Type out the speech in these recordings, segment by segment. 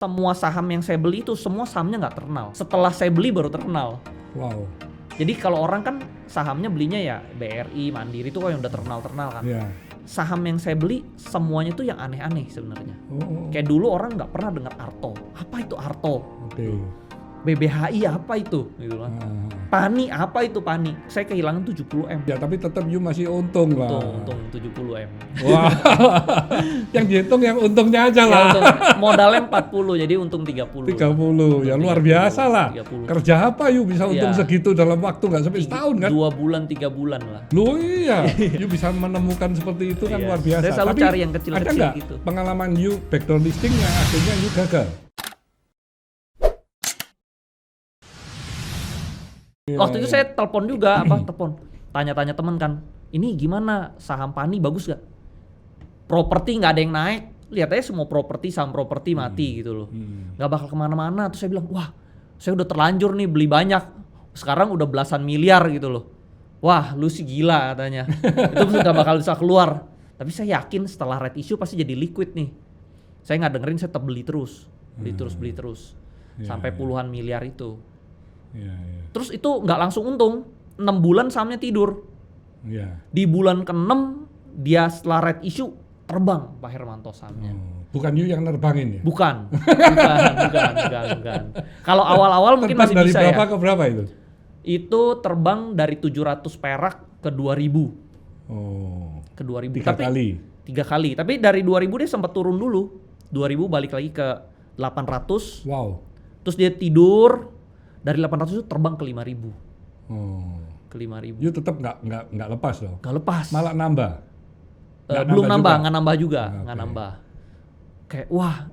Semua saham yang saya beli itu semua sahamnya nggak terkenal. Setelah saya beli baru terkenal. Wow. Jadi kalau orang kan sahamnya belinya ya BRI, Mandiri itu kan yang udah terkenal kan. Yeah. Saham yang saya beli semuanya tuh yang aneh-aneh sebenarnya. Kayak dulu orang nggak pernah dengar Arto. Apa itu Arto? Okay. BBHI apa itu? Gitu kan. Pani apa itu Pani? Saya kehilangan 70M. Ya tapi tetap you masih untung lah. Untung 70M. Wah. Yang dihitung yang untungnya aja lah. Ya, modalnya 40 jadi untung 30. 30 ya luar biasa lah. 30. Kerja apa you bisa untung segitu dalam waktu nggak sampai setahun kan? 2 bulan 3 bulan lah. Loh iya, you bisa menemukan seperti itu kan luar biasa. Saya selalu tapi cari yang kecil-kecil ada nggak gitu. pengalaman you backdoor listing yang akhirnya you gagal? Waktu itu saya telepon juga, tanya-tanya temen kan, ini gimana saham Pani bagus gak? Properti nggak ada yang naik, lihat aja semua properti, saham properti mati gitu loh, nggak bakal kemana-mana. Terus saya bilang, wah, saya udah terlanjur nih beli banyak, sekarang udah belasan miliar gitu loh. Wah, lu sih gila katanya, itu nggak bakal bisa keluar. Tapi saya yakin setelah red issue pasti jadi liquid nih. Saya nggak dengerin, saya tetap beli terus, beli terus, sampai puluhan miliar itu. Terus itu nggak langsung untung, 6 bulan sahamnya tidur. Di bulan ke-6 dia setelah red issue terbang Pak Hermanto sahamnya. Bukan you yang nerbangin ya? Bukan. Kalau awal-awal mungkin masih dari bisa ya. Dari berapa ke berapa itu? Itu terbang dari 700 perak ke 2000. Ke 2000. 3 kali. 3 kali. Tapi dari 2000 dia sempat turun dulu. 2000 balik lagi ke 800. Wow. Terus dia tidur. Dari 800 itu terbang ke 5.000. Ke 5.000. You tetap nggak lepas loh. Nggak lepas. Malah nambah. Belum nambah, nggak nambah juga, nggak nambah. Kayak wah,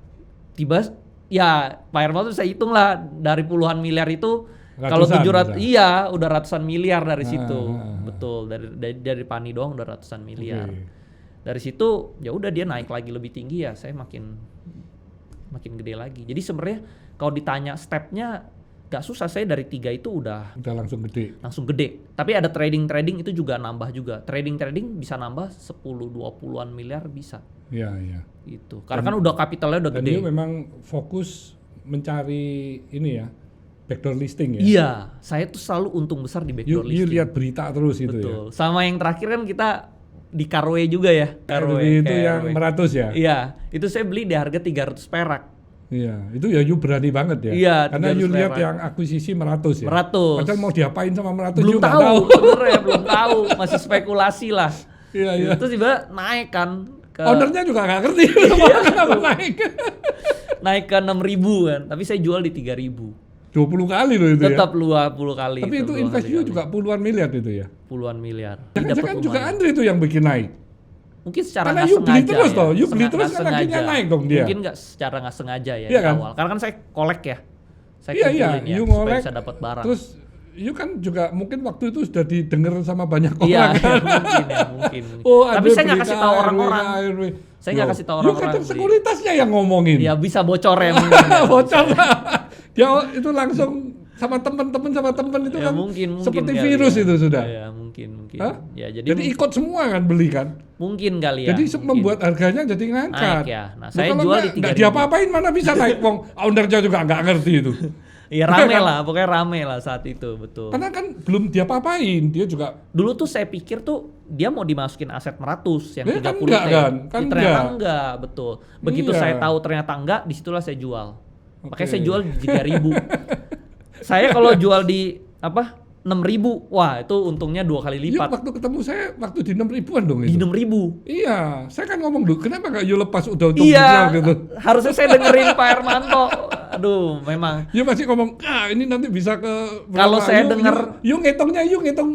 tiba ya Pak Hermanto saya hitung lah dari puluhan miliar itu kalau 700 iya udah ratusan miliar dari situ. Betul, dari Pani doang udah ratusan miliar. Dari situ ya udah dia naik lagi lebih tinggi ya saya makin gede lagi. Jadi sebenarnya kalau ditanya stepnya gak susah, saya dari 3 itu udah langsung gede. Tapi ada trading itu juga nambah juga. Trading bisa nambah 10-20an miliar bisa. Iya. Gitu. Karena kan udah kapitalnya udah gede. Dan dia memang fokus mencari ini ya, backdoor listing ya. Iya, saya tuh selalu untung besar di backdoor listing. You lihat berita terus gitu. Betul. Ya. Sama yang terakhir kan kita di Karwe juga ya. Karwe itu yang 100 ya. Iya, itu saya beli di harga 300 perak. Iya, itu ya you berani banget ya. Iya, karena you lihat yang akuisisi 100 ya. 100. Padahal mau diapain sama 100 belum tahu. Sebenarnya belum tahu, masih spekulasi lah. Iya. Terus tiba naik kan. Ownernya juga nggak ngerti kenapa naik. Naik ke 6.000 kan, tapi saya jual di 3.000. 20 kali loh itu Tetap ya. 20 kali. Tapi itu invest you juga puluhan miliar itu ya. Puluhan miliar. Jangan juga Andre itu yang bikin naik. Mungkin secara nggak sengaja beli terus ya. toh, you beli terus kan akhirnya naik dong dia. Mungkin nggak secara nggak sengaja ya iya di kan? awal. Karena kan saya kolek ya. Saya iya, ya you supaya ngolek, bisa dapat barang. Terus you kan juga mungkin waktu itu sudah didengar sama banyak orang. Iya, kan? mungkin. Oh, tapi saya nggak kasih tahu orang-orang. Saya nggak kasih tahu orang-orang. You kan sekuritasnya yang ngomongin. Iya, bisa bocor ya mungkin. Bocor lah. Dia itu langsung sama teman-teman itu ya, kan mungkin seperti virus ya. itu sudah. Ya, mungkin. Hah? Ya, jadi ikut semua kan beli kan? Mungkin kali ya. Jadi membuat harganya jadi ngangkat. Naik ya. Nah, saya jual di 3.000. Nggak diapa-apain mana bisa naik, wong ownernya juga nggak ngerti itu. Iya rame lah, pokoknya rame lah saat itu, betul. Karena kan belum diapa-apain, dia juga. Dulu tuh saya pikir tuh dia mau dimasukin aset Meratus yang 30 kan enggak, kan ternyata enggak, betul. Begitu iya. saya tahu ternyata enggak, disitulah saya jual. Makanya saya jual di 3.000. Saya kalau jual di 6.000, wah itu untungnya 2 kali lipat. Waktu ketemu saya waktu di 6.000-an dong itu. Di 6.000. Iya, saya kan ngomong dulu, kenapa nggak you lepas udah untung iya, gitu. Harusnya saya dengerin Pak Hermanto. Aduh, memang. You masih ngomong, ini nanti bisa ke berapa. Kalau saya denger, you ngitung.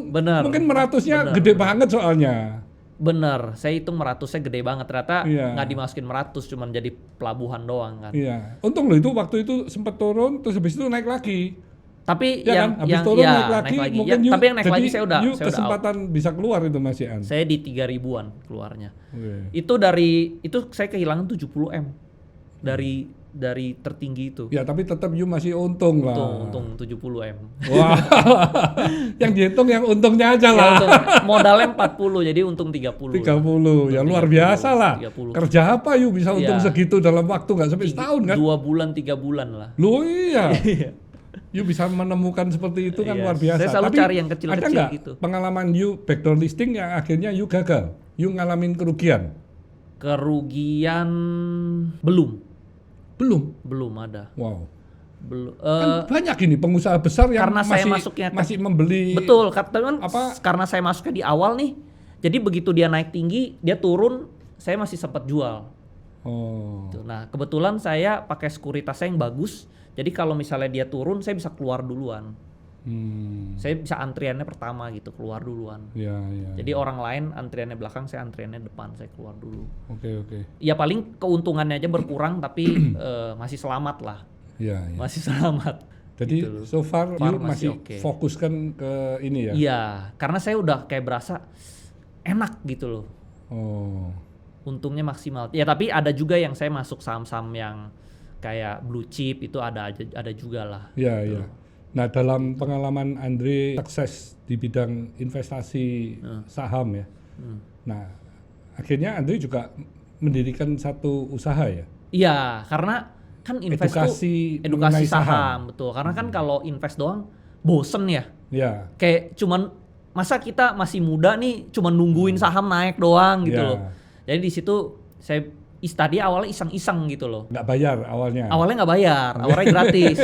Bener. Mungkin 100-nya gede banget soalnya. Bener, saya hitung 100-nya gede banget. Ternyata iya. nggak dimasukin 100, cuman jadi pelabuhan doang kan. Iya, untung loh itu waktu itu sempat turun, terus habis itu naik lagi. Tapi ya yang kan? Habis turun naik lagi. Ya, tapi yang naik lagi saya udah kesempatan bisa keluar itu masih an. Saya di 3.000-an keluarnya. Itu saya kehilangan 70M. Dari dari tertinggi itu. Ya, tapi tetap you masih untung lah. Untung 70 M. Wah. Yang dihitung yang untungnya aja lah. Ya, modalnya 40 jadi untung 30. 30. Ya luar biasa lah. 30. Kerja apa you bisa untung segitu dalam waktu nggak sampai setahun kan? 2 bulan 3 bulan lah. Loh iya. You bisa menemukan seperti itu kan luar biasa. Saya selalu tapi cari yang kecil-kecil ada nggak gitu. pengalaman you backdoor listing yang akhirnya you gagal? You ngalamin kerugian? Kerugian belum ada. Wow. Belum. Kan banyak ini pengusaha besar yang karena masih, saya masuknya masih membeli. Betul, karena saya masuknya di awal nih. Jadi begitu dia naik tinggi, dia turun, saya masih sempat jual. Oh. Nah, kebetulan saya pakai sekuritas yang bagus. Jadi kalau misalnya dia turun, saya bisa keluar duluan. Saya bisa antriannya pertama gitu, keluar duluan. Ya. Jadi orang lain antriannya belakang, saya antriannya depan, saya keluar dulu. Oke. Ya paling keuntungannya aja berkurang, tapi masih selamat lah. Ya. Masih selamat. Jadi gitu. so far you masih fokuskan ke ini ya? Iya, karena saya udah kayak berasa enak gitu loh. Oh. Untungnya maksimal. Ya tapi ada juga yang saya masuk saham-saham yang kayak blue chip itu ada juga lah. Iya. Gitu. Nah dalam pengalaman Andre sukses di bidang investasi saham ya. Nah akhirnya Andre juga mendirikan satu usaha ya? Iya, karena kan edukasi saham, betul. Karena kan kalau invest doang bosen ya. Iya. Kayak cuman masa kita masih muda nih cuman nungguin saham naik doang gitu loh. Jadi di situ saya tadi awalnya iseng-iseng gitu loh. Nggak bayar awalnya? Awalnya nggak bayar, awalnya gratis.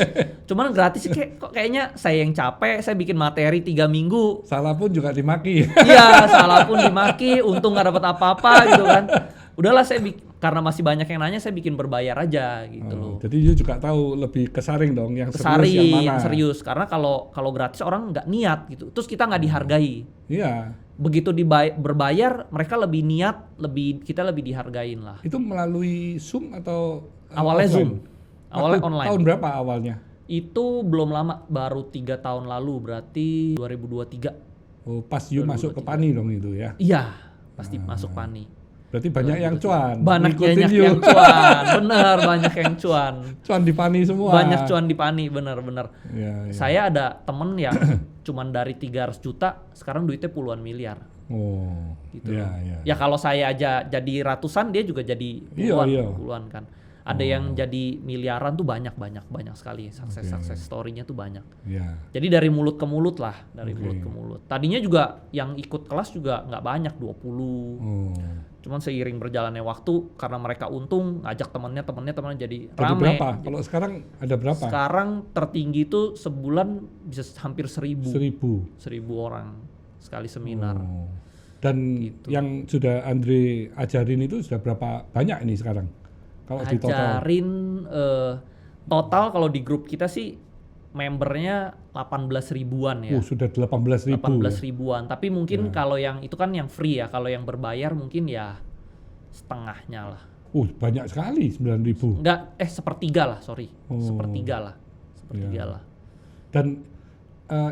Cuman gratis kok kayaknya saya yang capek, saya bikin materi 3 minggu. Salah pun juga dimaki. Iya, salah pun dimaki, untung nggak dapat apa-apa gitu kan. Udahlah karena masih banyak yang nanya, saya bikin berbayar aja gitu loh. Jadi you juga tahu lebih kesaring dong, yang serius yang mana? Yang serius, karena kalau gratis orang nggak niat gitu, terus kita nggak dihargai. Iya. Begitu berbayar, mereka lebih niat, kita lebih dihargain lah. Itu melalui Zoom atau awalnya offline? Zoom, awalnya online. Tahun berapa awalnya? Itu belum lama, baru 3 tahun lalu, berarti 2023. Oh, pas you masuk ke Pani dong itu ya? Iya, pasti masuk Pani. Berarti banyak yang cuan. Banyak yang cuan, bener banyak yang cuan. Cuan di Pani semua. Banyak cuan di Pani, bener. Ya. Saya ada temen yang cuman dari 300 juta, sekarang duitnya puluhan miliar. Oh, gitu. Ya. Ya kalau saya aja jadi ratusan, dia juga jadi puluhan kan. Ada yang jadi miliaran tuh banyak sekali, sukses story-nya tuh banyak. Yeah. Jadi dari mulut ke mulut lah, mulut ke mulut. Tadinya juga yang ikut kelas juga nggak banyak, 20. Cuman seiring berjalannya waktu, karena mereka untung, ngajak temannya jadi rame. Berapa? Kalau sekarang ada berapa? Sekarang tertinggi tuh sebulan bisa hampir 1000 orang sekali seminar. Dan gitu. Yang sudah Andre ajarin itu sudah berapa banyak ini sekarang? Kalau ajarin total kalau di grup kita sih membernya 18 ribuan ya. Sudah 18 ribuan. Tapi mungkin kalau yang itu kan yang free ya. Kalau yang berbayar mungkin ya setengahnya lah. Banyak sekali 9.000. Enggak, sepertiga lah, sorry. Sepertiga lah. Dan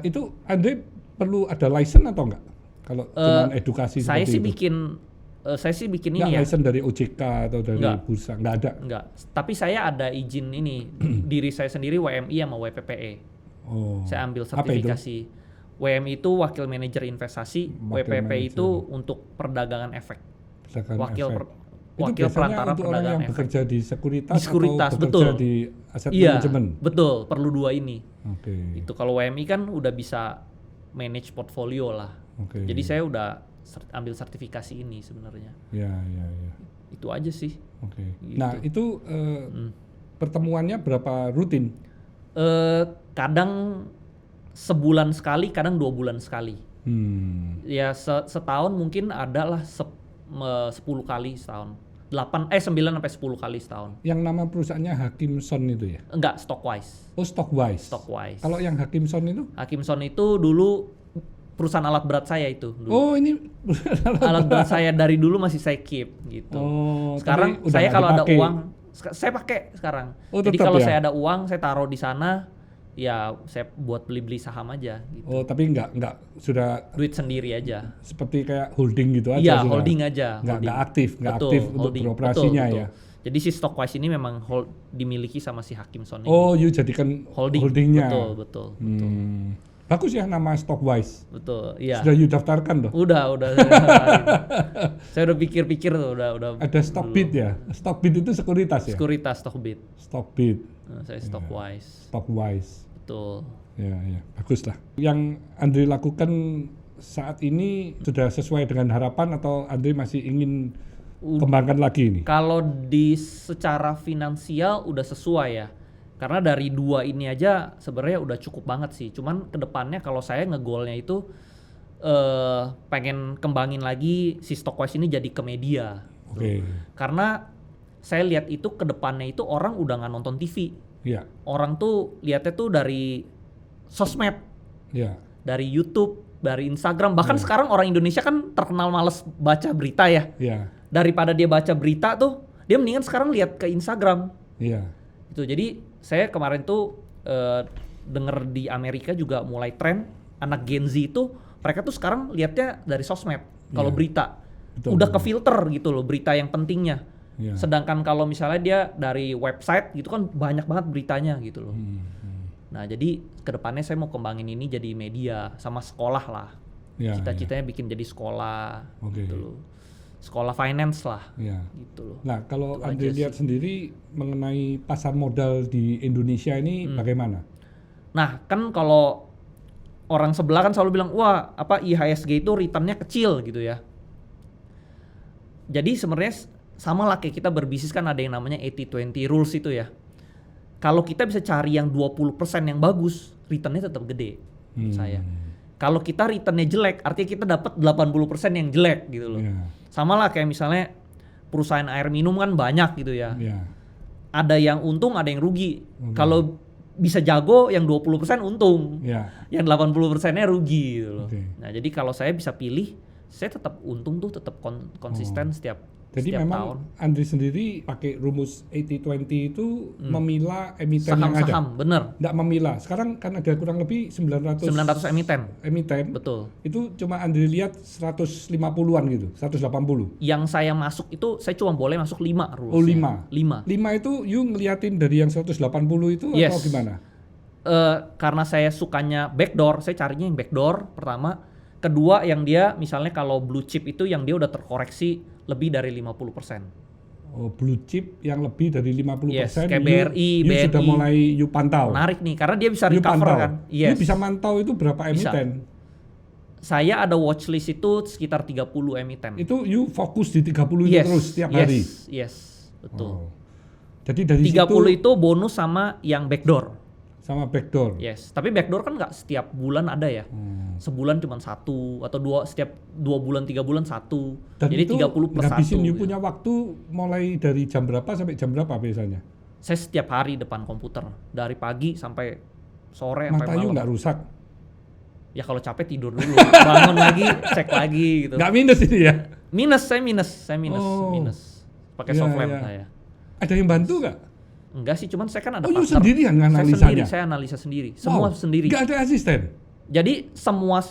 itu Andre perlu ada license atau enggak? Kalau cuma edukasi seperti itu. Saya sih bikin ini ya. License dari OJK atau dari bursa? Nggak ada? Enggak. Tapi saya ada izin ini. Diri saya sendiri WMI sama WPPE. Saya ambil sertifikasi. WMI itu Wakil Manajer Investasi. WPPE itu untuk perdagangan efek. Wakil perantara untuk perdagangan orang yang efek. Bekerja di sekuritas atau bekerja betul. Di aset manajemen? Betul. Perlu 2 ini. Itu kalau WMI kan udah bisa manage portfolio lah. Jadi saya udah ambil sertifikasi ini sebenarnya. Ya. Itu aja sih. Gitu. Nah itu pertemuannya berapa rutin? Kadang sebulan sekali, kadang 2 bulan sekali. Ya setahun mungkin adalah 10 kali setahun. 9 sampai 10 kali setahun. Yang nama perusahaannya Hakimson itu ya? Enggak, Stockwise. Stockwise. Kalau yang Hakimson itu? Hakimson itu dulu perusahaan alat berat saya itu dulu. Ini alat berat saya dari dulu masih saya keep gitu. Sekarang saya kalau ada uang, saya pakai sekarang. Jadi kalau saya ada uang, saya taruh di sana, ya saya buat beli saham aja. Gitu. Tapi nggak sudah duit sendiri aja. Seperti kayak holding gitu aja. Iya, holding aja. Nggak aktif untuk beroperasinya ya. Jadi si Stockwise ini memang dimiliki sama si Hakim Son. Oh, you jadikan holdingnya. Betul. Bagus ya nama Stockwise. Betul, iya. Sudah you daftarkan tuh? Udah. Saya udah pikir-pikir tuh, udah. Ada Stockbit ya? Stockbit itu sekuritas ya? Sekuritas Stockbit. Stockbit. Saya Stockwise. Stockwise. Betul. Ya, bagus lah. Yang Andre lakukan saat ini sudah sesuai dengan harapan atau Andre masih ingin kembangkan lagi ini? Kalau di secara finansial udah sesuai ya. Karena dari 2 ini aja sebenarnya udah cukup banget sih. Cuman kedepannya kalau saya ngegolnya itu pengen kembangin lagi si Stockwise ini jadi ke media. Oke. Karena saya lihat itu kedepannya itu orang udah nggak nonton TV. Iya. Orang tuh lihatnya tuh dari sosmed, dari YouTube, dari Instagram. Bahkan sekarang orang Indonesia kan terkenal males baca berita ya. Iya. Daripada dia baca berita tuh, dia mendingan sekarang lihat ke Instagram. Iya. Gitu. Jadi saya kemarin tuh denger di Amerika juga mulai tren anak Gen Z itu mereka tuh sekarang lihatnya dari sosmed. Kalau berita udah ke filter gitu loh berita yang pentingnya. Sedangkan kalau misalnya dia dari website gitu kan banyak banget beritanya gitu loh. Nah jadi kedepannya saya mau kembangin ini jadi media sama sekolah lah. Cita-citanya bikin jadi sekolah gitu loh. Sekolah finance lah gitu loh. Nah kalau Andre lihat sendiri mengenai pasar modal di Indonesia ini bagaimana? Nah kan kalau orang sebelah kan selalu bilang wah apa IHSG itu returnnya kecil gitu ya. Jadi sebenarnya sama lah kayak kita berbisnis kan ada yang namanya 80-20 rules itu ya. Kalau kita bisa cari yang 20% yang bagus, returnnya tetap gede saya. Kalau kita returnnya jelek, artinya kita dapat 80% yang jelek gitu loh. Sama lah kayak misalnya perusahaan air minum kan banyak gitu ya. Ada yang untung, ada yang rugi. Kalau bisa jago yang 20% untung. Yang 80%-nya rugi gitu loh. Nah, jadi kalau saya bisa pilih, saya tetap untung tuh tetap konsisten setiap memang tahun. Andre sendiri pakai rumus 80-20 itu memilah emiten yang ada. Saham-saham, bener. Nggak memilah. Sekarang kan ada kurang lebih 900 emiten. Betul. Itu cuma Andre lihat 150-an gitu, 180. Yang saya masuk itu saya cuma boleh masuk 5 rules. Oh 5? 5 itu you ngeliatin dari yang 180 itu atau gimana? Karena saya sukanya backdoor, saya carinya yang backdoor pertama. Kedua yang dia misalnya kalau blue chip itu yang dia udah terkoreksi lebih dari 50%. Oh, blue chip yang lebih dari 50%. Yes, kayak BRI, BNI. Sudah mulai you pantau. Menarik nih, karena dia bisa recover kan. Yes. You bisa mantau itu berapa emiten? Saya ada watchlist itu sekitar 30 emiten. Itu you fokus di 30 itu terus setiap hari? Yes, betul. Jadi dari 30 itu bonus sama yang backdoor. Sama backdoor? Yes, tapi backdoor kan nggak setiap bulan ada ya. Sebulan cuma 1 atau 2, setiap 2 bulan 3 bulan 1. Dan jadi 30 per 1. Ngabisin you punya waktu mulai dari jam berapa sampai jam berapa biasanya? Saya setiap hari depan komputer. Dari pagi sampai sore sampai malam. Mata you nggak rusak? Ya kalau capek tidur dulu. Bangun lagi, cek lagi gitu. Nggak minus ini ya? Saya minus. Pakai soft lamp saya. Ada yang bantu nggak? Enggak sih, cuman saya kan ada partner. You sendirian analisanya? Saya analisa sendiri. Semua sendiri. Nggak ada asisten? Jadi semua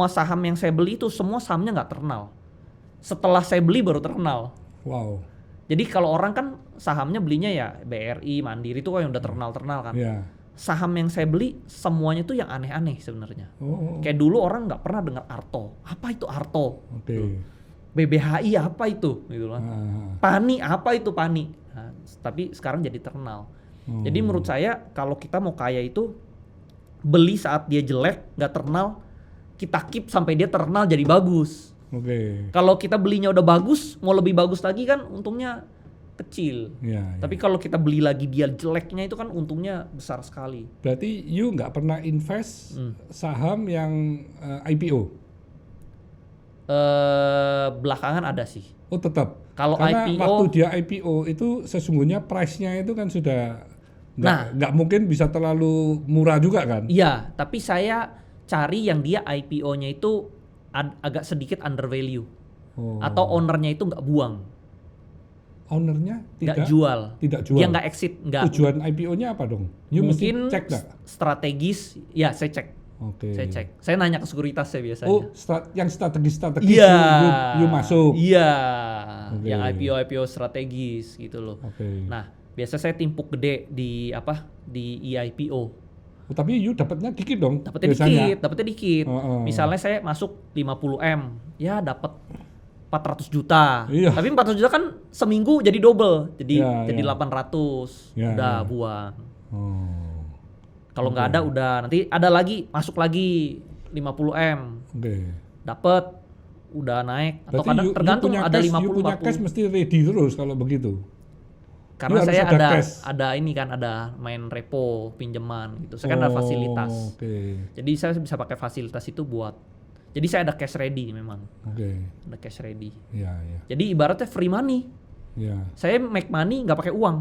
saham yang saya beli itu semua sahamnya nggak terkenal. Setelah saya beli baru terkenal. Wow. Jadi kalau orang kan sahamnya belinya ya BRI, Mandiri itu kan yang udah terkenal kan. Saham yang saya beli semuanya tuh yang aneh-aneh sebenarnya. Kayak dulu orang nggak pernah dengar Arto. Apa itu Arto? BBHI apa itu? Gitu kan. Pani apa itu Pani? Nah, tapi sekarang jadi terkenal. Jadi menurut saya kalau kita mau kaya itu beli saat dia jelek, nggak terkenal, kita keep sampai dia terkenal jadi bagus. Kalau kita belinya udah bagus, mau lebih bagus lagi kan untungnya kecil. Tapi kalau kita beli lagi dia jeleknya itu kan untungnya besar sekali. Berarti you nggak pernah invest saham yang IPO? Belakangan ada sih. Oh tetap? Kalau karena IPO, waktu dia IPO itu sesungguhnya price-nya itu kan sudah nggak mungkin bisa terlalu murah juga kan? Iya, tapi saya cari yang dia IPO-nya itu agak sedikit under value. Atau ownernya itu nggak buang. Ownernya tidak jual. Dia nggak exit. Tujuan IPO-nya apa dong? You mungkin mesti cek nggak? Strategis, ya saya cek. Oke. Saya cek. Saya nanya ke sekuritas saya biasanya. Oh, yang strategis Iya. you masuk. Iya. Oke. Yang IPO strategis gitu loh. Oke. Nah, biasa saya timpuk gede di di IPO. Oh, tapi you dapatnya dikit dong. Dapatnya dikit. Misalnya saya masuk 50M, ya dapat 400 juta. Iya. Tapi 400 juta kan seminggu jadi double. Jadi Iya. 800. Iya, Udah iya. buang. Oh. Kalau nggak ada udah nanti ada lagi, masuk lagi 50M. Oke. Dapat udah naik atau Berarti kadang tergantung ada 50 you punya cash 40. mesti ready terus kalau begitu. Karena You saya harus ada cash. ada ini kan, ada main repo, pinjaman gitu. Saya kan ada fasilitas. Oke. Jadi saya bisa pakai fasilitas itu buat. Jadi saya ada cash ready memang. Oke. Ada cash ready. Iya, iya. Jadi ibaratnya free money. Iya. Saya make money nggak pakai uang.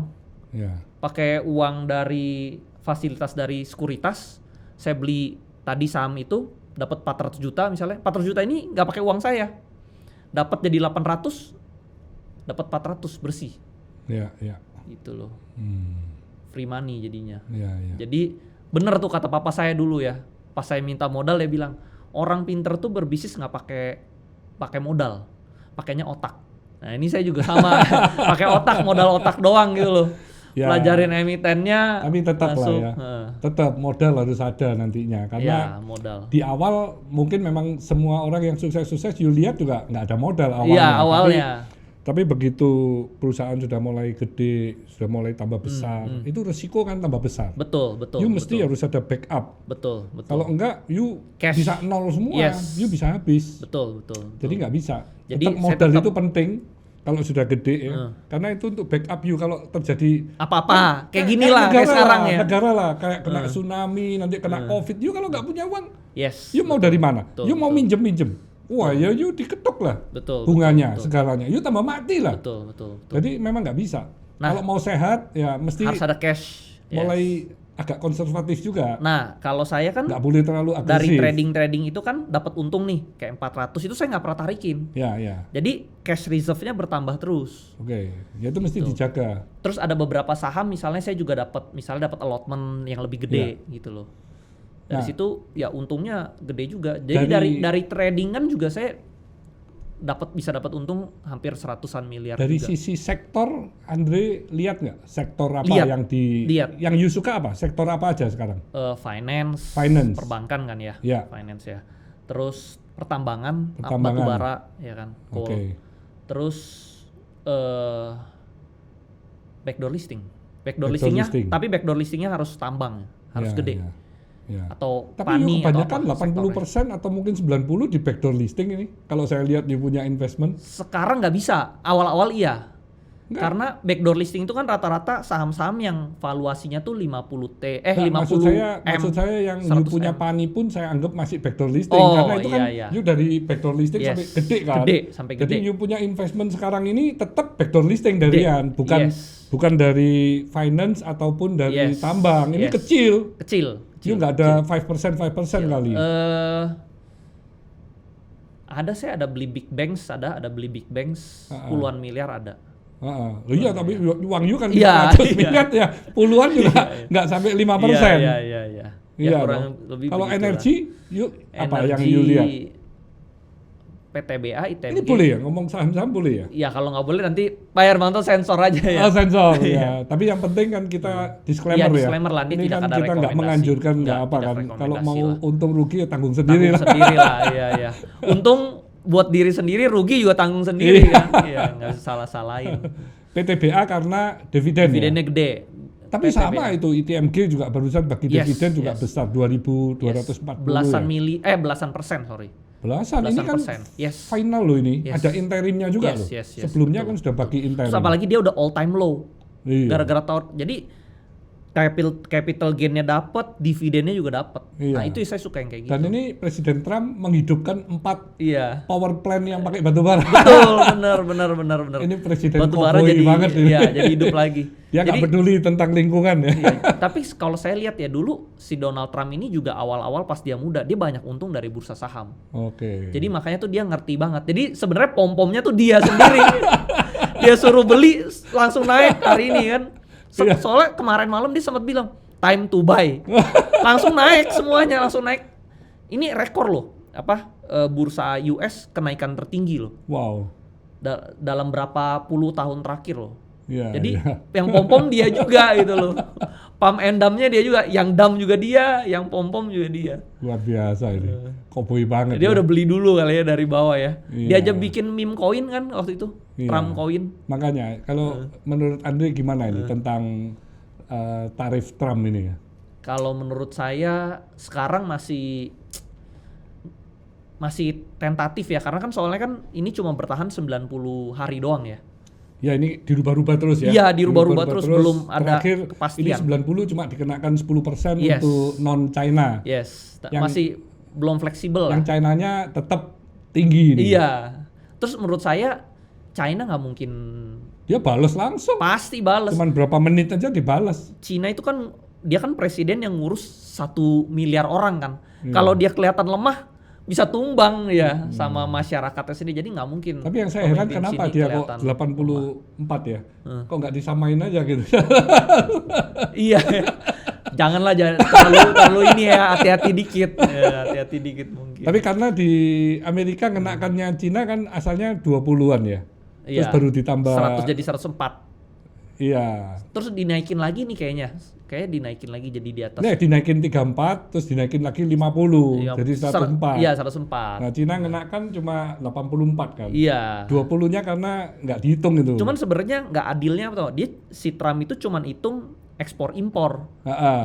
Iya. Pakai uang dari fasilitas dari sekuritas. Saya beli tadi saham itu dapat 400 juta misalnya. 400 juta ini nggak pakai uang saya. Dapat jadi 800, dapat 400 bersih. Iya, iya. Gitu loh. Hmm. Free money jadinya. Iya, iya. Jadi bener tuh kata papa saya dulu ya. Pas saya minta modal dia bilang, orang pinter tuh berbisnis nggak pakai modal, pakainya otak. Nah ini saya juga sama, pakai otak, modal otak doang gitu loh. Ya. Pelajarin emitennya. Tapi tetap masuk, lah ya, tetap modal harus ada nantinya. Karena ya, modal. Di awal mungkin memang semua orang yang sukses-sukses, you lihat juga nggak ada modal awalnya. Iya awalnya. Tapi begitu perusahaan sudah mulai gede, sudah mulai tambah besar, itu resiko kan tambah besar. Betul. You mesti harus ada backup. Betul. Kalau enggak, you cash. bisa nol semua, you bisa habis. Betul. Jadi nggak bisa. Jadi tetap modal itu penting kalau sudah gede ya. Karena itu untuk backup you kalau terjadi apa-apa, kayak gini lah, kayak sekarang ya. Negara lah, kayak kena tsunami, nanti kena COVID, you kalau nggak punya uang, you mau betul, dari mana? Betul, you mau minjem. Wah ya you diketok lah bunganya, segalanya. You tambah mati lah. Betul. Jadi memang nggak bisa. Kalau mau sehat ya mesti harus ada cash. Mulai agak konservatif juga. Nah kalau saya kan nggak boleh terlalu agresif. Dari trading itu kan dapat untung nih kayak 400 itu saya nggak pernah tarikin. Ya. Jadi cash reserve-nya bertambah terus. Oke, ya itu mesti dijaga. Terus ada beberapa saham misalnya saya juga dapat allotment yang lebih gede gitu loh. Dari situ ya untungnya gede juga. Jadi dari trading kan juga saya bisa dapat untung hampir 100-an miliar. Dari juga. sisi sektor, Andre lihat nggak sektor apa yang you suka apa? Sektor apa aja sekarang? Finance, perbankan kan ya. Finance ya. Terus pertambangan. Batu bara ya kan. Coal. Terus backdoor listing. Tapi backdoor listingnya harus tambang, harus gede. Ya. Atau tapi pani kebanyakan atau 80% atau mungkin 90 di backdoor listing ini. Kalau saya lihat dia punya investment. Sekarang nggak bisa, awal-awal iya. Karena backdoor listing itu kan rata-rata saham-saham yang valuasinya tuh 50T, 50 maksud saya yang you punya pani pun saya anggap masih backdoor listing. Karena itu kan you dari backdoor listing sampai gede kan. Jadi you punya investment sekarang ini tetap backdoor listing darian, bukan dari finance ataupun dari tambang. Ini kecil. You nggak ada 5% kali. Ada beli big banks, ada beli big banks puluhan miliar ada. Iya, tapi uang you kan 500 miliar ya, puluhan juga nggak sampai 5%. Iya. Kalau energi, apa yang you lihat? PTBA, ITMG. Ini boleh ya ngomong saham-saham boleh ya? Iya kalau nggak boleh nanti Pak Hermanto sensor aja ya. Sensor ya. Tapi yang penting kan kita disclaimer ya. Disclaimer lah, ini kan kita nggak menganjurkan nggak apa kan. Kalau mau untung rugi ya tanggung sendiri lah. Iya. Untung buat diri sendiri, rugi juga tanggung sendiri kan. Iya nggak salah-salahin. PTBA karena dividennya gede. Tapi PTBA. Sama itu ITMG juga barusan bagi dividen juga besar 2.240 belasan persen. Belasan ini kan final loh ini. Ada interimnya juga loh. Sebelumnya kan sudah bagi interim. Terus apalagi dia udah all time low. Gara-gara jadi capital gain-nya dapat, dividennya juga dapat. Nah, itu saya suka yang kayak gitu. Dan ini Presiden Trump menghidupkan 4 power plant yang pakai batu bara. Betul, benar. Ini Presiden batu bara banget ini. Iya, jadi hidup lagi. Dia nggak peduli tentang lingkungan ya. Iya, tapi kalau saya lihat ya dulu si Donald Trump ini juga awal-awal pas dia muda, dia banyak untung dari bursa saham. Oke. Jadi makanya tuh dia ngerti banget. Jadi sebenarnya pom-pomnya tuh dia sendiri. Dia suruh beli langsung naik hari ini kan. Soalnya kemarin malam dia sempat bilang time to buy, langsung naik semuanya, langsung naik ini rekor loh, bursa US kenaikan tertinggi loh. Wow. Dalam berapa puluh tahun terakhir loh. Yeah, jadi yang pom-pom dia juga gitu loh. Pump and dumpnya dia juga, yang dump juga dia, yang pom-pom juga dia. Luar biasa ini, koboi banget. Dia udah beli dulu kali ya dari bawah ya. Dia aja bikin meme coin kan waktu itu, Trump coin. Makanya kalau menurut Andre gimana ini tentang tarif Trump ini ya? Kalau menurut saya sekarang masih tentatif ya, karena kan soalnya kan ini cuma bertahan 90 hari doang ya. Ya ini dirubah-rubah terus ya? Iya dirubah-rubah terus, belum ada terakhir, kepastian. Ini 90 cuma dikenakan 10% untuk non-China. Yes, masih belum fleksibel. Yang China-nya tetap tinggi nih. Iya, terus menurut saya China nggak mungkin. Dia balas langsung. Pasti balas. Cuman berapa menit aja dibalas. China itu kan, dia kan presiden yang ngurus 1 miliar orang kan. Kalau dia kelihatan lemah, bisa tumbang ya sama masyarakatnya sendiri, jadi nggak mungkin. Tapi yang saya heran kenapa dia kok 84 ya? Kok nggak disamain aja gitu? Iya, janganlah terlalu ini ya, hati-hati dikit. Ya, hati-hati dikit mungkin. Tapi karena di Amerika kenakannya Cina kan asalnya 20-an ya? Terus baru ditambah 100 jadi 104. Iya. Terus dinaikin lagi nih kayaknya dinaikin lagi jadi di atas. Nah, dinaikin 34, terus dinaikin lagi 50, iya, jadi 104. Iya, 104. Nah, Cina ngenakan cuma 84 kan. Iya. 20-nya karena nggak dihitung itu. Cuman sebenarnya nggak adilnya apa tau? Si Trump itu cuman hitung ekspor impor.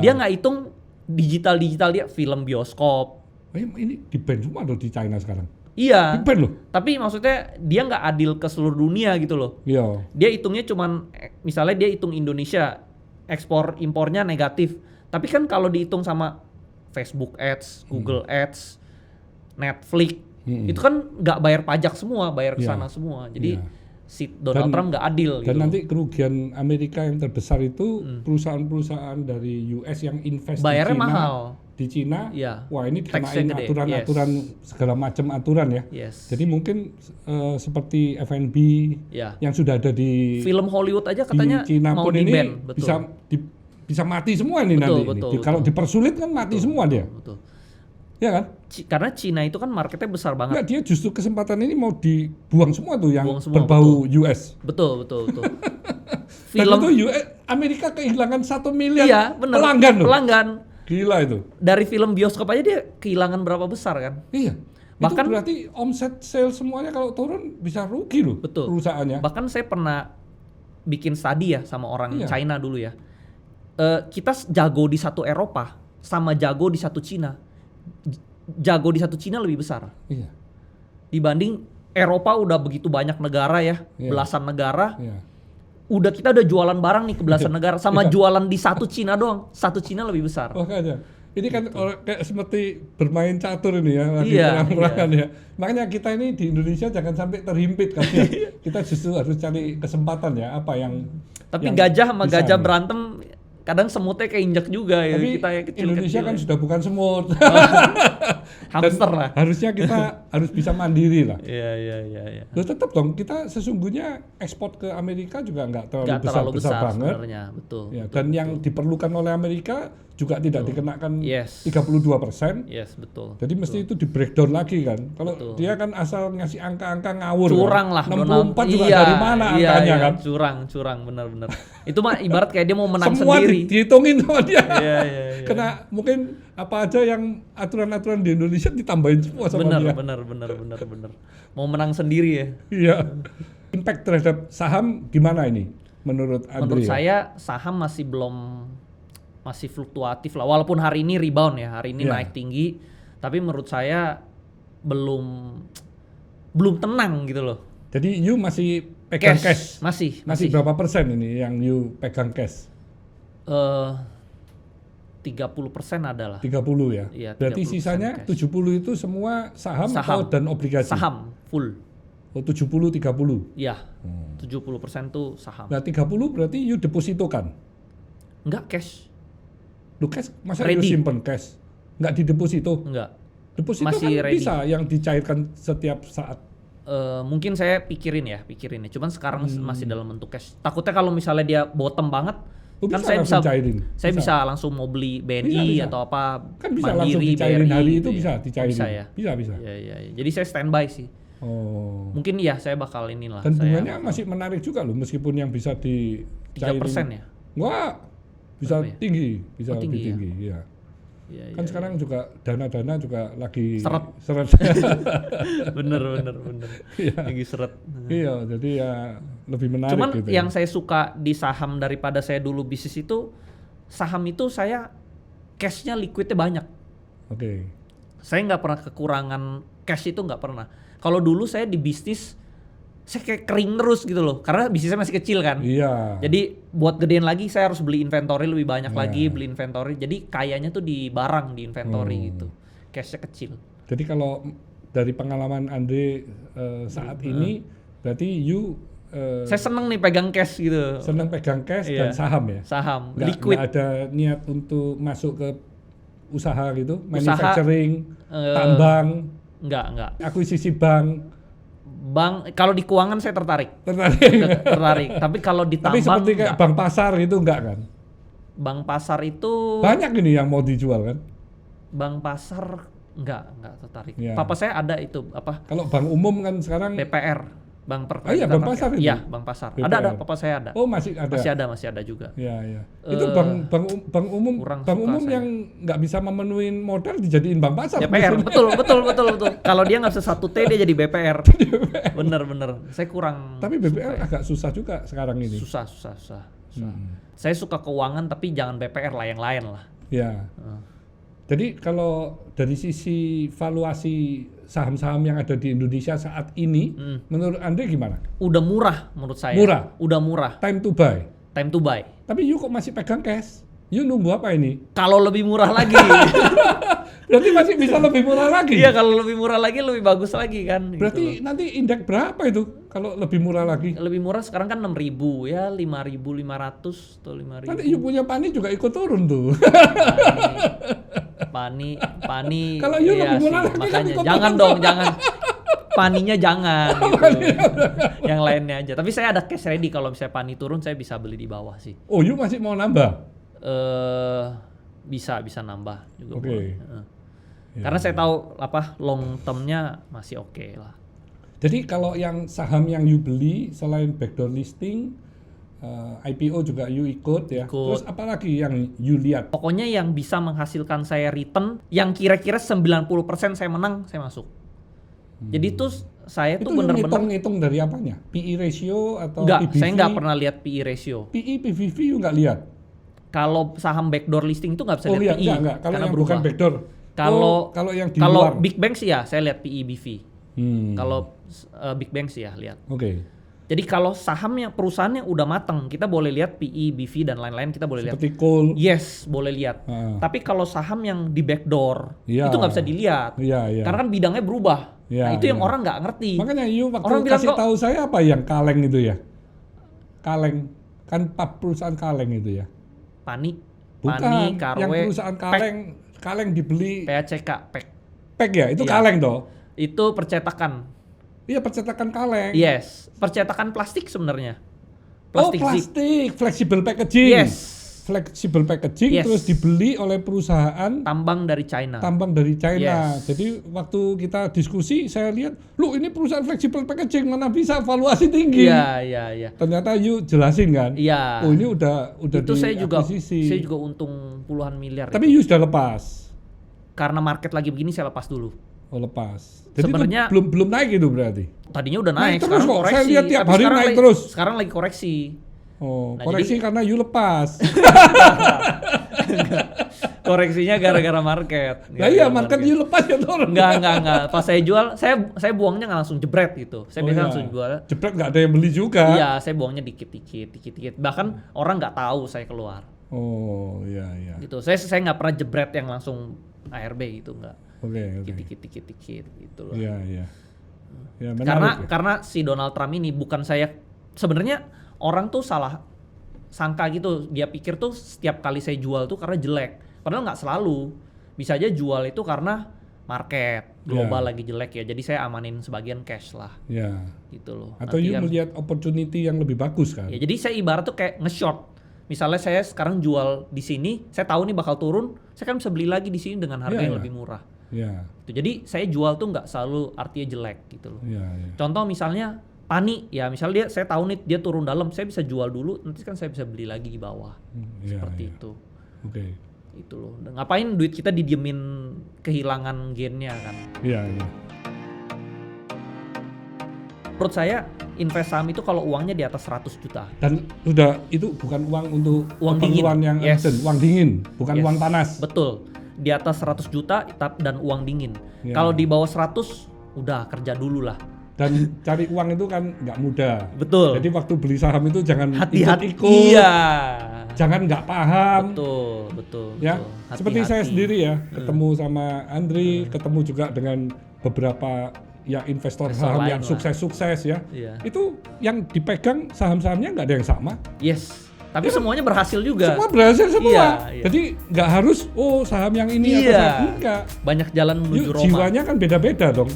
Dia nggak hitung digital dia, film bioskop. Ini di-ban semua loh di China sekarang. Iya. Di-ban loh. Tapi maksudnya dia nggak adil ke seluruh dunia gitu loh. Iya. Dia hitungnya cuman, misalnya dia hitung Indonesia, ekspor impornya negatif. Tapi kan kalau dihitung sama Facebook Ads, Google Ads, Netflix, itu kan nggak bayar pajak semua, bayar ke sana semua. Jadi si Donald Trump nggak adil. Dan gitu. nanti kerugian Amerika yang terbesar itu perusahaan-perusahaan dari US yang invest bayarnya di China, mahal. Di China, wah ini dikenain aturan-aturan segala macam aturan ya. Jadi mungkin seperti F&B yang sudah ada di film Hollywood aja katanya di China mau pun ini betul. bisa mati semua ini nanti. Kalau dipersulit kan mati semua dia. Betul. Ya kan? Karena Cina itu kan marketnya besar banget. Enggak, dia justru kesempatan ini mau dibuang semua tuh yang berbau US. Betul. Film itu Amerika kehilangan 1 miliar pelanggan. Gila itu. Dari film bioskop aja dia kehilangan berapa besar kan? Iya. Bahkan itu berarti omset sales semuanya kalau turun bisa rugi loh perusahaannya. Bahkan saya pernah bikin studi ya sama orang China dulu ya. Kita jago di satu Eropa sama jago di satu Cina. Jago di satu Cina lebih besar. Iya. Dibanding Eropa udah begitu banyak negara ya, belasan negara. Kita udah jualan barang nih ke belasan negara, sama jualan di satu Cina doang. Satu Cina lebih besar. Makanya. Ini kan kayak seperti bermain catur ini ya, lagi perang-perangan ya. Makanya kita ini di Indonesia jangan sampai terhimpit kan ya. Kita justru harus cari kesempatan ya, apa yang tapi gajah sama gajah berantem kadang semutnya keinjek juga ya. Tapi kita yang kecil-kecil Indonesia kan sudah bukan semut. Hamster lah. Harusnya kita harus bisa mandiri lah. Iya. Loh tetap dong, kita sesungguhnya ekspor ke Amerika juga nggak terlalu besar banget. Sebenarnya, betul. Ya, dan yang diperlukan oleh Amerika juga tidak dikenakan 32%. Yes, betul. Jadi mesti itu di breakdown lagi kan. Kalau dia kan asal ngasih angka-angka ngawur. Curang kan. lah. 64 juga dari mana angkanya kan. Curang, benar-benar. Itu mah ibarat kayak dia mau menang semua sendiri. Dihitungin sama dia. Iya. Karena mungkin apa aja yang aturan-aturan di Indonesia ditambahin semua sama dia. Benar. Mau menang sendiri ya. Iya. Impact terhadap saham gimana ini menurut Andre? Menurut saya saham masih fluktuatif lah. Walaupun hari ini rebound ya, hari ini naik tinggi, tapi menurut saya belum tenang gitu loh. Jadi you masih pegang cash? Masih. Berapa persen ini yang you pegang cash? 30% adalah. 30 ya? Iya, berarti sisanya cash. 70 itu semua saham atau dan obligasi? Saham, full. Oh 70-30? Iya, 70% tuh saham. Nah 30 berarti you depositokan? Enggak, cash. Lu cash, masa you simpen cash? Enggak dideposito? Enggak. Deposito masih kan bisa yang dicairkan setiap saat? Mungkin saya pikirin ya. Cuman sekarang masih dalam bentuk cash. Takutnya kalau misalnya dia bottom banget, Kan saya bisa langsung mau beli BNI atau apa, kan bisa Mandiri, langsung dicairin BRI, hari gitu itu bisa dicairin. Bisa ya? Bisa. Ya. Jadi saya standby sih. Oh. Mungkin ya saya bakal inilah. Dan bunganya masih menarik juga loh, meskipun yang bisa dicairin 3% ya? Enggak, bisa ya? tinggi, bisa lebih tinggi tinggi, ya. Kan sekarang juga dana-dana juga lagi seret. bener. Iya. Lagi seret. Iya, jadi ya lebih menarik. Cuman gitu yang saya suka di saham daripada saya dulu bisnis itu, saham itu saya cashnya liquidnya banyak. Oke. Saya nggak pernah kekurangan cash, itu nggak pernah. Kalau dulu saya di bisnis, saya kayak kering terus gitu loh, karena bisnisnya masih kecil kan. Iya. Jadi buat gedein lagi saya harus beli inventory lebih banyak lagi, beli inventory. Jadi kayaknya tuh di barang, di inventory gitu. Cashnya kecil. Jadi kalau dari pengalaman Andre saat ini, berarti saya seneng nih pegang cash gitu. Seneng pegang cash dan saham ya? Saham, liquid. Nggak ada niat untuk masuk ke usaha gitu? Manufacturing, tambang? Enggak. Akuisisi bank? Bank, kalau di keuangan saya tertarik. Tapi kalau di tambang, tapi seperti kayak bank pasar itu enggak kan? Bank pasar itu banyak ini yang mau dijual kan? Bank pasar enggak tertarik. Ya. Papa saya ada itu apa? Kalau bank umum kan sekarang BPR, Bank Perkreditan. iya, bank pasar itu. Iya, bank pasar. BPR. Ada, papa saya ada. Oh, masih ada. Masih ada juga. Iya. Itu bank umum yang nggak bisa memenuhi modal dijadiin bank pasar. BPR, betul. Kalau dia nggak bisa 1T dia jadi BPR. Bener. Saya kurang. Tapi BPR agak susah juga sekarang ini. Susah. Saya suka keuangan tapi jangan BPR lah, yang lain lah. Ya. Jadi kalau dari sisi valuasi saham-saham yang ada di Indonesia saat ini, menurut Anda gimana? Udah murah menurut saya. Udah murah. Time to buy. Tapi you kok masih pegang cash? You nunggu apa ini? Kalau lebih murah lagi. Berarti masih bisa lebih murah lagi? Iya, kalau lebih murah lagi lebih bagus lagi kan. Berarti gitu nanti indeks berapa itu kalau lebih murah lagi? Lebih murah sekarang kan 6.000 ya, 5.500 atau 5.000. Nanti you punya Pani juga ikut turun tuh. Pani. Kalau you lebih murah lagi makanya jangan dong. Paninya jangan gitu. Yang lainnya aja. Tapi saya ada cash ready, kalau misalnya Pani turun saya bisa beli di bawah sih. Oh, you masih mau nambah? Bisa nambah juga. Oke. Karena saya tahu long termnya masih oke lah. Jadi kalau yang saham yang you beli selain backdoor listing, IPO juga you ikut ya. Terus apa lagi yang you lihat? Pokoknya yang bisa menghasilkan saya return yang kira-kira 90% saya menang, saya masuk. Jadi tuh saya tuh bener-bener ngitung dari apanya? PE ratio atau enggak, PBV? saya nggak pernah lihat PE ratio. PE, PBV you nggak lihat? Kalau saham backdoor listing itu nggak bisa lihat PE. Enggak. Kalau yang berubah. bukan backdoor. Kalau yang di luar. Kalau big bank sih ya saya lihat PE BV. Kalau big bank sih ya lihat. Oke. Jadi kalau saham yang perusahaannya udah mateng, kita boleh lihat PE, BV dan lain-lain, kita boleh lihat. Seperti coal. Yes, boleh lihat. Tapi kalau saham yang di backdoor, itu nggak bisa dilihat. Karena kan bidangnya berubah. Nah itu yang orang nggak ngerti. Makanya waktu orang kasih tahu saya apa yang kaleng itu ya? Kaleng kan perusahaan kaleng itu ya? Pani, Karwe. Yang perusahaan kaleng dibeli. PACK, PEK ya, itu kaleng toh? Itu percetakan. Iya, percetakan kaleng. Yes, percetakan plastik sebenarnya. Plastik, flexible packaging. Yes. Flexible packaging terus dibeli oleh perusahaan tambang dari China. Yes. Jadi waktu kita diskusi saya lihat, "Lu ini perusahaan flexible packaging mana bisa valuasi tinggi?" Iya. Ternyata you jelasin kan? Iya. Oh, ini udah itu saya akuisisi. juga untung puluhan miliar. Tapi you sudah lepas. Karena market lagi begini saya lepas dulu. Oh, lepas. Jadi sebenarnya belum naik itu berarti. Tadinya udah naik terus sekarang koreksi. Saya lihat tiap hari naik terus. Sekarang lagi koreksi. Oh, koreksi karena you lepas. Koreksinya gara-gara market. Nah iya, market you lepas ya turun. Enggak. Pas saya jual, saya buangnya nggak langsung jebret gitu. Saya biasa langsung jual. Jebret nggak ada yang beli juga. Iya, saya buangnya dikit-dikit. Bahkan orang nggak tahu saya keluar. Oh, iya. Gitu. Saya nggak pernah jebret yang langsung ARB gitu, nggak. Oke. Dikit-dikit gitu loh. Iya. Ya, karena si Donald Trump ini bukan saya, sebenarnya orang tuh salah sangka gitu, dia pikir tuh setiap kali saya jual tuh karena jelek, padahal nggak selalu. Bisa aja jual itu karena market global lagi jelek ya, jadi saya amanin sebagian cash lah. Gitu loh. Atau you melihat opportunity yang lebih bagus kan? Ya, jadi saya ibarat tuh kayak nge-short. Misalnya saya sekarang jual di sini, saya tahu nih bakal turun, saya kan bisa beli lagi di sini dengan harga yang lebih murah. Jadi saya jual tuh nggak selalu artinya jelek gitu loh. Contoh misalnya Pani, ya misalnya saya tahu nih dia turun dalam, saya bisa jual dulu, nanti kan saya bisa beli lagi di bawah. Seperti itu. Itu loh. Ngapain duit kita didiemin kehilangan gainnya kan? Menurut saya invest saham itu kalau uangnya di atas 100 juta. Dan sudah itu bukan uang untuk uang dingin yang uang dingin, bukan uang panas. Betul. Di atas 100 juta dan uang dingin. Kalau di bawah 100 udah kerja dulu lah. Dan cari uang itu kan nggak mudah. Betul. Jadi waktu beli saham itu jangan hati-hati. Ikut-ikut. Jangan nggak paham. Betul. Ya, hati-hati. Seperti saya sendiri ya, ketemu sama Andri, ketemu juga dengan beberapa ya investor saham yang sukses-sukses ya. Itu yang dipegang saham-sahamnya nggak ada yang sama. Yes. Tapi semuanya berhasil juga. Semua berhasil semua. Jadi nggak harus saham yang ini atau saham enggak. Banyak jalan menuju Roma. Jiwanya kan beda-beda dong.